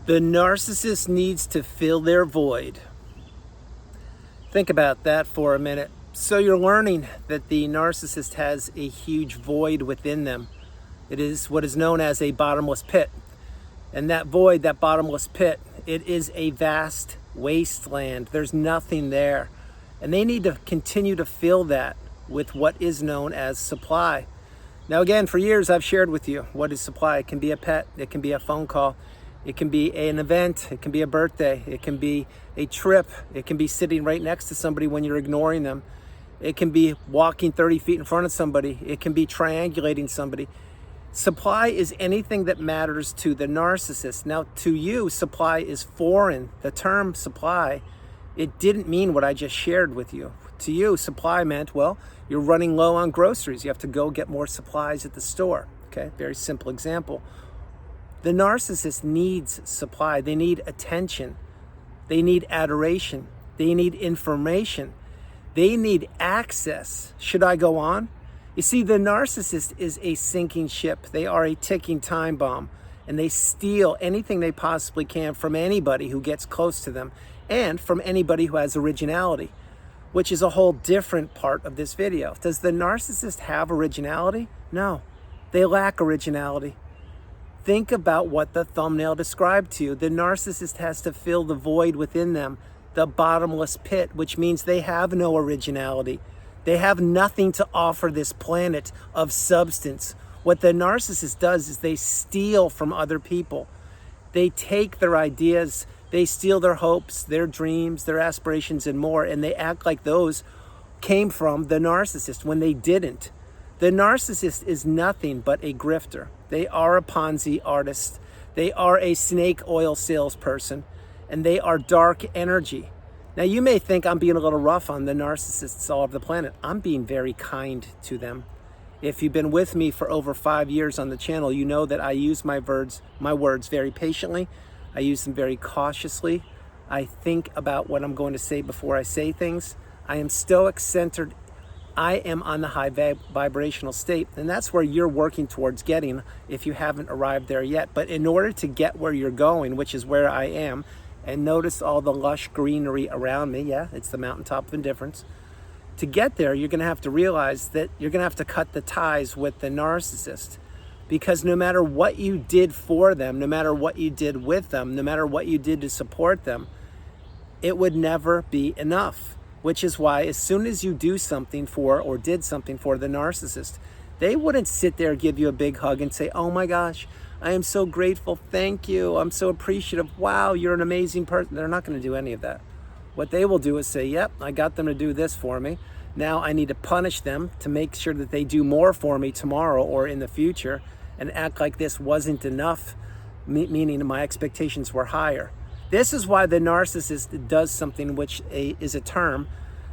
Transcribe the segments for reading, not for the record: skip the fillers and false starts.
The narcissist needs to fill their void. Think about that for a minute. So you're learning that the narcissist has a huge void within them. It is what is known as a bottomless pit. And that void, that bottomless pit, it is a vast wasteland. There's nothing there. And they need to continue to fill that with what is known as supply. Now again, for years I've shared with you what is supply. It can be a pet, it can be a phone call, it can be an event, it can be a birthday, it can be a trip, it can be sitting right next to somebody when you're ignoring them, it can be walking 30 feet in front of somebody, it can be triangulating somebody. Supply is anything that matters to the narcissist. Now to you, supply is foreign. The term supply, it didn't mean what I just shared with you. To you, supply meant, well, you're running low on groceries. You have to go get more supplies at the store. Okay, very simple example. The narcissist needs supply. They need attention. They need adoration. They need information. They need access. Should I go on? You see, the narcissist is a sinking ship. They are a ticking time bomb, and they steal anything they possibly can from anybody who gets close to them and from anybody who has originality, which is a whole different part of this video. Does the narcissist have originality? No, they lack originality. Think about what the thumbnail described to you. The narcissist has to fill the void within them, the bottomless pit, which means they have no originality. They have nothing to offer this planet of substance. What the narcissist does is they steal from other people. They take their ideas, they steal their hopes, their dreams, their aspirations, and more, and they act like those came from the narcissist when they didn't. The narcissist is nothing but a grifter. They are a Ponzi artist. They are a snake oil salesperson, and they are dark energy. Now, you may think I'm being a little rough on the narcissists all over the planet. I'm being very kind to them. If you've been with me for over 5 years on the channel, you know that I use my words very patiently. I use them very cautiously. I think about what I'm going to say before I say things. I am stoic centered. I am on the high vibrational state, and that's where you're working towards getting if you haven't arrived there yet. But in order to get where you're going, which is where I am, and notice all the lush greenery around me, yeah, it's the mountaintop of indifference. To get there, you're gonna have to realize that you're gonna have to cut the ties with the narcissist. Because no matter what you did for them, no matter what you did with them, no matter what you did to support them, it would never be enough. Which is why as soon as you do something for or did something for the narcissist, they wouldn't sit there, give you a big hug and say, oh my gosh, I am so grateful, thank you, I'm so appreciative, wow, you're an amazing person. They're not gonna do any of that. What they will do is say, yep, I got them to do this for me. Now I need to punish them to make sure that they do more for me tomorrow or in the future and act like this wasn't enough, meaning my expectations were higher. This is why the narcissist does something which is a term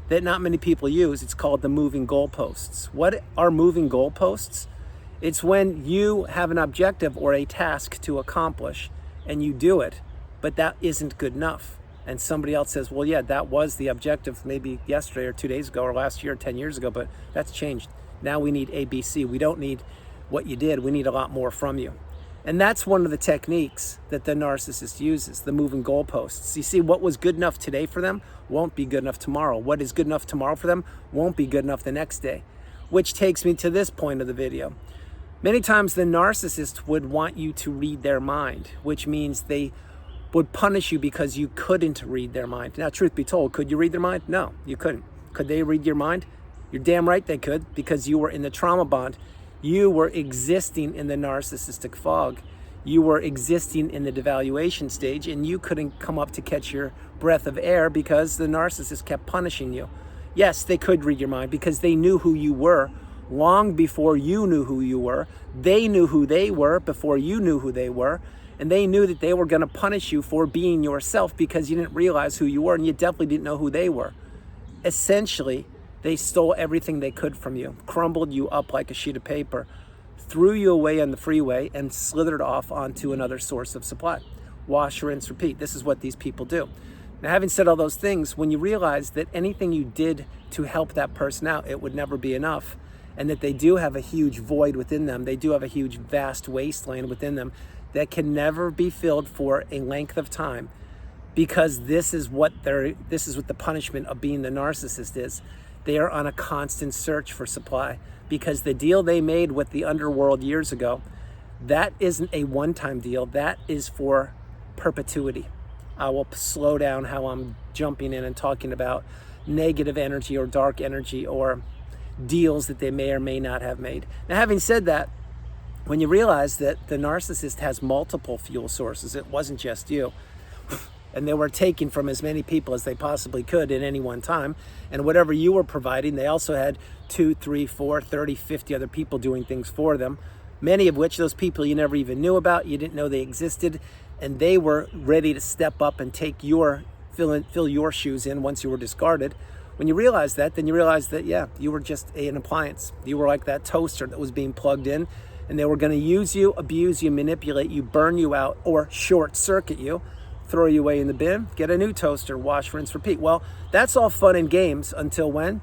that not many people use. It's called the moving goalposts. What are moving goalposts? It's when you have an objective or a task to accomplish and you do it, but that isn't good enough. And somebody else says, well, yeah, that was the objective maybe yesterday or 2 days ago or last year or 10 years ago, but that's changed. Now we need ABC. We don't need what you did. We need a lot more from you. And that's one of the techniques that the narcissist uses, the moving goalposts. You see, what was good enough today for them won't be good enough tomorrow. What is good enough tomorrow for them won't be good enough the next day. Which takes me to this point of the video. Many times the narcissist would want you to read their mind, which means they would punish you because you couldn't read their mind. Now, truth be told, could you read their mind? No, you couldn't. Could they read your mind? You're damn right they could, because you were in the trauma bond. You were existing in the narcissistic fog. You were existing in the devaluation stage, and you couldn't come up to catch your breath of air because the narcissist kept punishing you. Yes, they could read your mind because they knew who you were long before you knew who you were. They knew who they were before you knew who they were. And they knew that they were going to punish you for being yourself because you didn't realize who you were, and you definitely didn't know who they were. Essentially, they stole everything they could from you, crumbled you up like a sheet of paper, threw you away on the freeway, and slithered off onto another source of supply. Wash, rinse, repeat. This is what these people do. Now, having said all those things, when you realize that anything you did to help that person out, it would never be enough, and that they do have a huge void within them, they do have a huge, vast wasteland within them, that can never be filled for a length of time, because this is what the punishment of being the narcissist is. They are on a constant search for supply, because the deal they made with the underworld years ago, that isn't a one-time deal. That is for perpetuity. I will slow down how I'm jumping in and talking about negative energy or dark energy or deals that they may or may not have made. Now, having said that, when you realize that the narcissist has multiple fuel sources, it wasn't just you, and they were taking from as many people as they possibly could at any one time, and whatever you were providing, they also had 2, 3, 4, 30, 50 other people doing things for them, many of which those people you never even knew about, you didn't know they existed, and they were ready to step up and take fill your shoes in once you were discarded. When you realize that, then you realize that, yeah, you were just an appliance. You were like that toaster that was being plugged in, and they were going to use you, abuse you, manipulate you, burn you out, or short circuit you, throw you away in the bin, get a new toaster, wash, rinse, repeat. Well, that's all fun and games until when?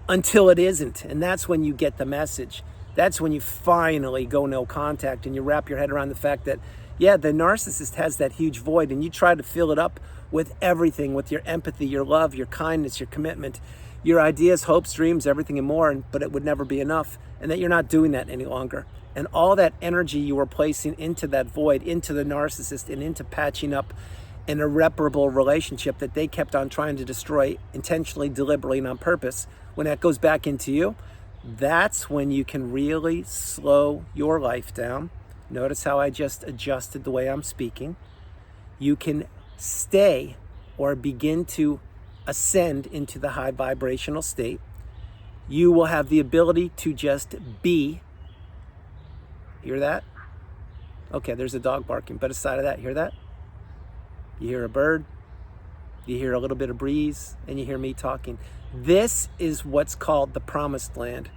Until it isn't. And that's when you get the message. That's when you finally go no contact and you wrap your head around the fact that, yeah, the narcissist has that huge void, and you try to fill it up with everything, with your empathy, your love, your kindness, your commitment, your ideas, hopes, dreams, everything and more, but it would never be enough, and that you're not doing that any longer. And all that energy you were placing into that void, into the narcissist, and into patching up an irreparable relationship that they kept on trying to destroy intentionally, deliberately, and on purpose, when that goes back into you, that's when you can really slow your life down. Notice how I just adjusted the way I'm speaking. You can stay or begin to ascend into the high vibrational state. You will have the ability to just be. Hear that? Okay, there's a dog barking, but aside of that, hear that? You hear a bird, you hear a little bit of breeze, and you hear me talking. This is what's called the promised land.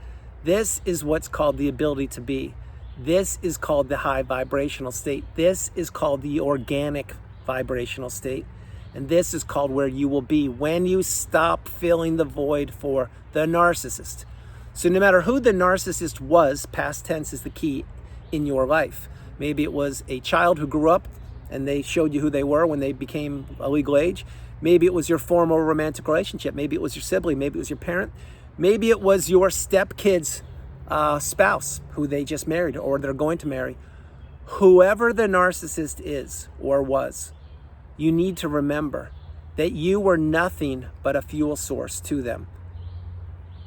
This is what's called the ability to be. This is called the high vibrational state. This is called the organic vibrational state. And this is called where you will be when you stop filling the void for the narcissist. So no matter who the narcissist was, past tense is the key in your life. Maybe it was a child who grew up and they showed you who they were when they became a legal age. Maybe it was your former romantic relationship. Maybe it was your sibling. Maybe it was your parent. Maybe it was your stepkid's spouse who they just married or they're going to marry. Whoever the narcissist is or was, you need to remember that you were nothing but a fuel source to them.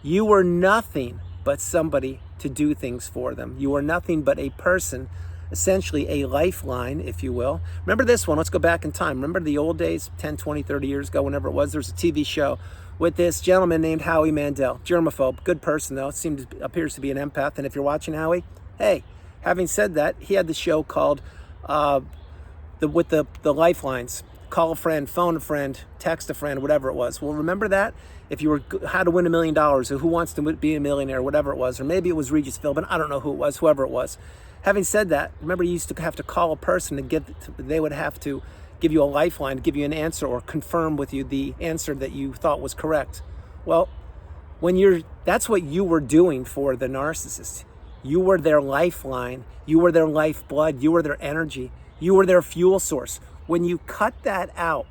You were nothing but somebody to do things for them. You were nothing but a person, essentially a lifeline, if you will. Remember this one. Let's go back in time. Remember the old days, 10, 20, 30 years ago, whenever it was, there was a TV show with this gentleman named Howie Mandel. Germaphobe, good person though, appears to be an empath. And if you're watching Howie, hey, having said that, he had the show called with the lifelines. Call a friend, phone a friend, text a friend, whatever it was. Well, remember that? If you were how to win $1 million, or who wants to be a millionaire, whatever it was, or maybe it was Regis Philbin, I don't know who it was, whoever it was. Having said that, remember you used to have to call a person they would have to give you a lifeline, give you an answer, or confirm with you the answer that you thought was correct. Well, that's what you were doing for the narcissist. You were their lifeline, you were their lifeblood, you were their energy, you were their fuel source. When you cut that out,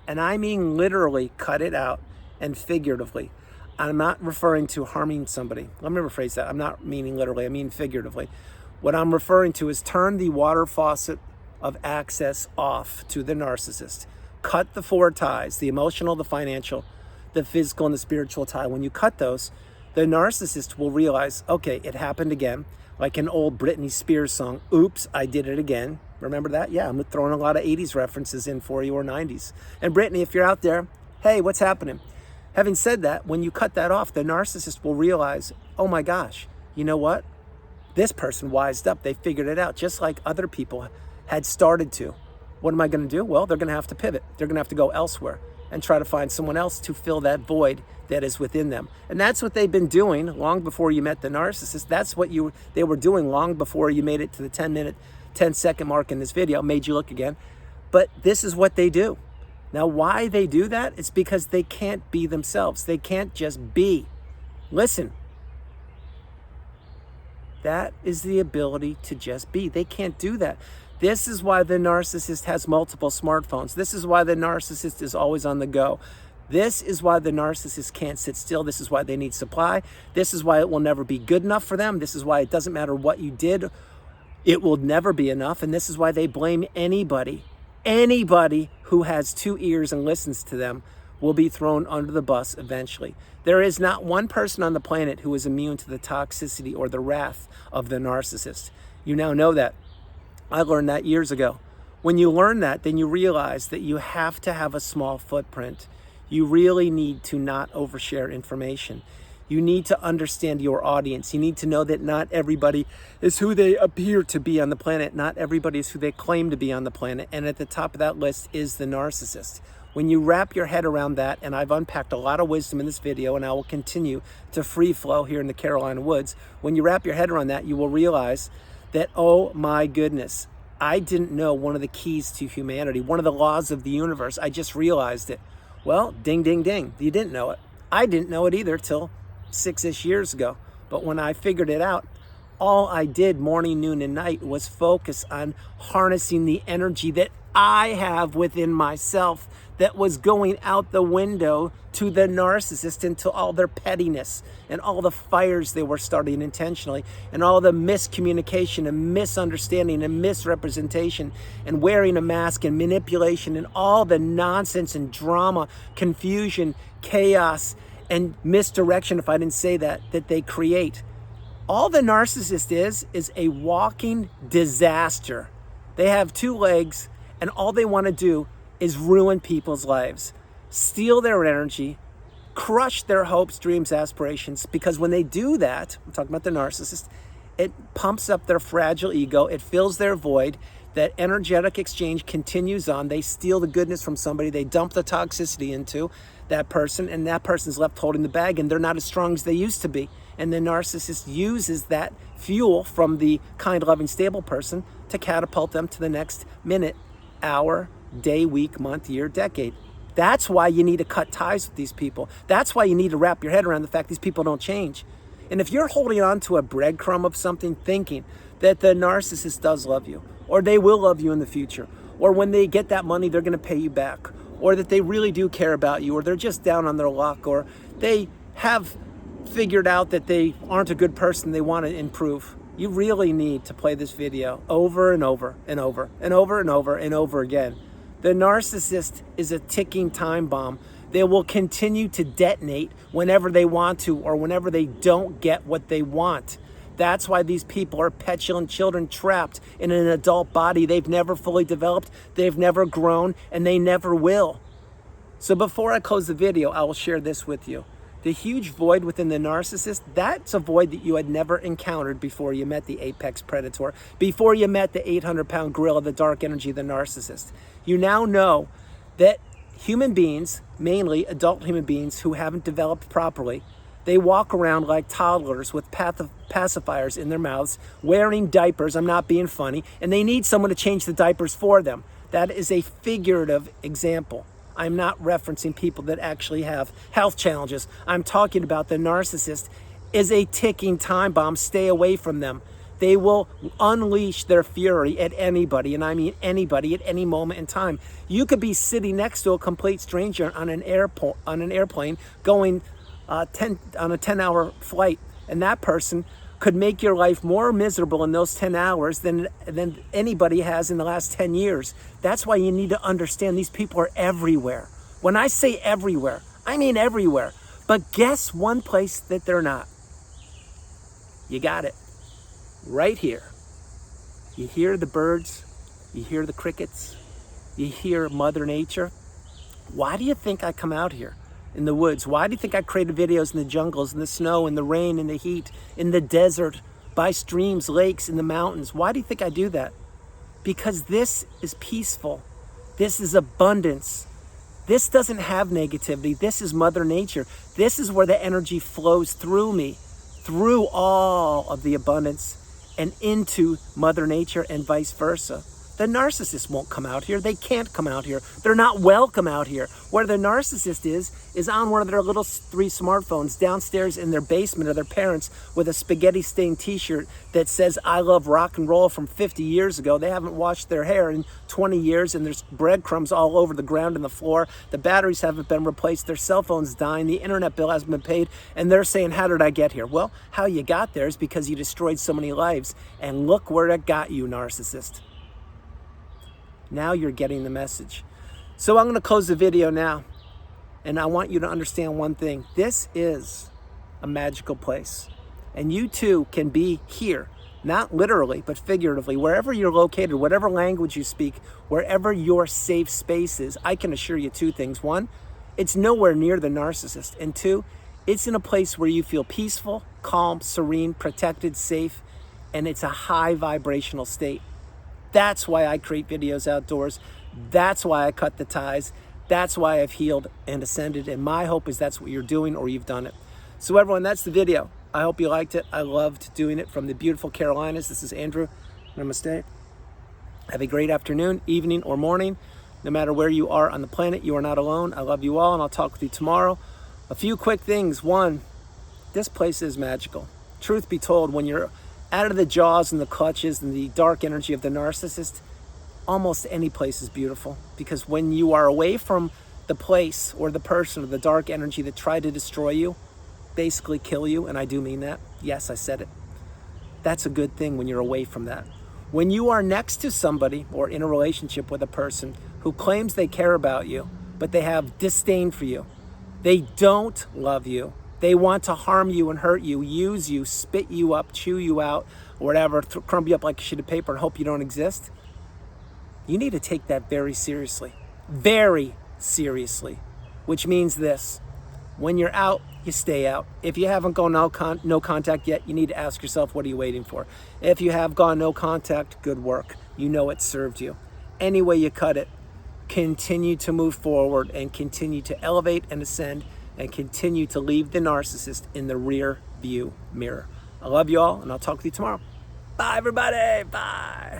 and I mean literally cut it out and figuratively, I'm not referring to harming somebody. Let me rephrase that. I'm not meaning literally, I mean figuratively. What I'm referring to is turn the water faucet of access off to the narcissist. Cut the 4 ties, the emotional, the financial, the physical, and the spiritual tie. When you cut those, the narcissist will realize, okay, it happened again. Like an old Britney Spears song, oops, I did it again. Remember that? Yeah, I'm throwing a lot of 80s references in for you, or 90s. And Britney, if you're out there, hey, what's happening? Having said that, when you cut that off, the narcissist will realize, oh my gosh, you know what? This person wised up. They figured it out, just like other people had started to. What am I going to do? Well, they're going to have to pivot. They're going to have to go elsewhere and try to find someone else to fill that void that is within them. And that's what they've been doing long before you met the narcissist. That's what they were doing long before you made it to the 10-second mark in this video. Made you look again. But this is what they do. Now, why they do that? It's because they can't be themselves. They can't just be. Listen. That is the ability to just be. They can't do that. This is why the narcissist has multiple smartphones. This is why the narcissist is always on the go. This is why the narcissist can't sit still. This is why they need supply. This is why it will never be good enough for them. This is why it doesn't matter what you did, it will never be enough. And this is why they blame anybody. Anybody who has 2 ears and listens to them will be thrown under the bus eventually. There is not one person on the planet who is immune to the toxicity or the wrath of the narcissist. You now know that. I learned that years ago. When you learn that, then you realize that you have to have a small footprint. You really need to not overshare information. You need to understand your audience. You need to know that not everybody is who they appear to be on the planet. Not everybody is who they claim to be on the planet. And at the top of that list is the narcissist. When you wrap your head around that, and I've unpacked a lot of wisdom in this video, and I will continue to free flow here in the Carolina woods. When you wrap your head around that, you will realize that, oh my goodness, I didn't know one of the keys to humanity, one of the laws of the universe. I just realized it. Well, ding, ding, ding. You didn't know it. I didn't know it either till 6-ish years ago. But when I figured it out, all I did morning, noon, and night was focus on harnessing the energy that I have within myself that was going out the window to the narcissist into all their pettiness and all the fires they were starting intentionally and all the miscommunication and misunderstanding and misrepresentation and wearing a mask and manipulation and all the nonsense and drama, confusion, chaos, and misdirection, if I didn't say that they create. All the narcissist is a walking disaster. They have 2 legs, and all they want to do is ruin people's lives, steal their energy, crush their hopes, dreams, aspirations, because when they do that, I'm talking about the narcissist, it pumps up their fragile ego, it fills their void, that energetic exchange continues on, they steal the goodness from somebody, they dump the toxicity into that person, and that person's left holding the bag, and they're not as strong as they used to be. And the narcissist uses that fuel from the kind, loving, stable person to catapult them to the next minute, hour, day, week, month, year, decade. That's why you need to cut ties with these people. That's why you need to wrap your head around the fact these people don't change. And if you're holding on to a breadcrumb of something, thinking that the narcissist does love you, or they will love you in the future, or when they get that money, they're going to pay you back, or that they really do care about you, or they're just down on their luck, or they have figured out that they aren't a good person, they want to improve. You really need to play this video over and over and over and over and over and over again. The narcissist is a ticking time bomb. They will continue to detonate whenever they want to or whenever they don't get what they want. That's why these people are petulant children trapped in an adult body. They've never fully developed, they've never grown, and they never will. So before I close the video, I will share this with you. The huge void within the narcissist, that's a void that you had never encountered before you met the apex predator, before you met the 800-pound gorilla, the dark energy of the narcissist. You now know that human beings, mainly adult human beings who haven't developed properly, they walk around like toddlers with pacifiers in their mouths, wearing diapers, I'm not being funny, and they need someone to change the diapers for them. That is a figurative example. I'm not referencing people that actually have health challenges. I'm talking about the narcissist is a ticking time bomb. Stay away from them. They will unleash their fury at anybody, and I mean anybody, at any moment in time. You could be sitting next to a complete stranger on an airplane going on a 10-hour flight, and that person could make your life more miserable in those 10 hours than anybody has in the last 10 years. That's why you need to understand these people are everywhere. When I say everywhere, I mean everywhere. But guess one place that they're not? You got it. Right here. You hear the birds, you hear the crickets, you hear Mother Nature. Why do you think I come out here in the woods? Why do you think I created videos in the jungles, in the snow, in the rain, in the heat, in the desert, by streams, lakes, in the mountains? Why do you think I do that? Because this is peaceful. This is abundance. This doesn't have negativity. This is Mother Nature. This is where the energy flows through me, through all of the abundance and into Mother Nature and vice versa. The narcissist won't come out here. They can't come out here. They're not welcome out here. Where the narcissist is on one of their little 3 smartphones downstairs in their basement of their parents with a spaghetti-stained t-shirt that says, "I love rock and roll" from 50 years ago. They haven't washed their hair in 20 years and there's breadcrumbs all over the ground and the floor. The batteries haven't been replaced. Their cell phone's dying. The internet bill hasn't been paid. And they're saying, "How did I get here?" Well, how you got there is because you destroyed so many lives. And look where it got you, narcissist. Now you're getting the message. So I'm going to close the video now. And I want you to understand one thing. This is a magical place. And you too can be here. Not literally, but figuratively. Wherever you're located, whatever language you speak, wherever your safe space is, I can assure you 2 things. 1, it's nowhere near the narcissist. And 2, it's in a place where you feel peaceful, calm, serene, protected, safe, and it's a high vibrational state. That's why I create videos outdoors. That's why I cut the ties. That's why I've healed and ascended. And my hope is that's what you're doing or you've done it. So everyone, that's the video. I hope you liked it. I loved doing it from the beautiful Carolinas. This is Andrew. Namaste. Have a great afternoon, evening, or morning. No matter where you are on the planet, you are not alone. I love you all, and I'll talk with you tomorrow. A few quick things. 1, this place is magical. Truth be told, when you're out of the jaws and the clutches and the dark energy of the narcissist, almost any place is beautiful. Because when you are away from the place or the person or the dark energy that tried to destroy you, basically kill you, and I do mean that. Yes, I said it. That's a good thing when you're away from that. When you are next to somebody or in a relationship with a person who claims they care about you, but they have disdain for you, they don't love you, they want to harm you and hurt you, use you, spit you up, chew you out, or whatever, crumb you up like a sheet of paper and hope you don't exist. You need to take that very seriously. Very seriously. Which means this. When you're out, you stay out. If you haven't gone no contact yet, you need to ask yourself, what are you waiting for? If you have gone no contact, good work. You know it served you. Any way you cut it, continue to move forward and continue to elevate and ascend and continue to leave the narcissist in the rear view mirror. I love you all, and I'll talk with you tomorrow. Bye, everybody. Bye.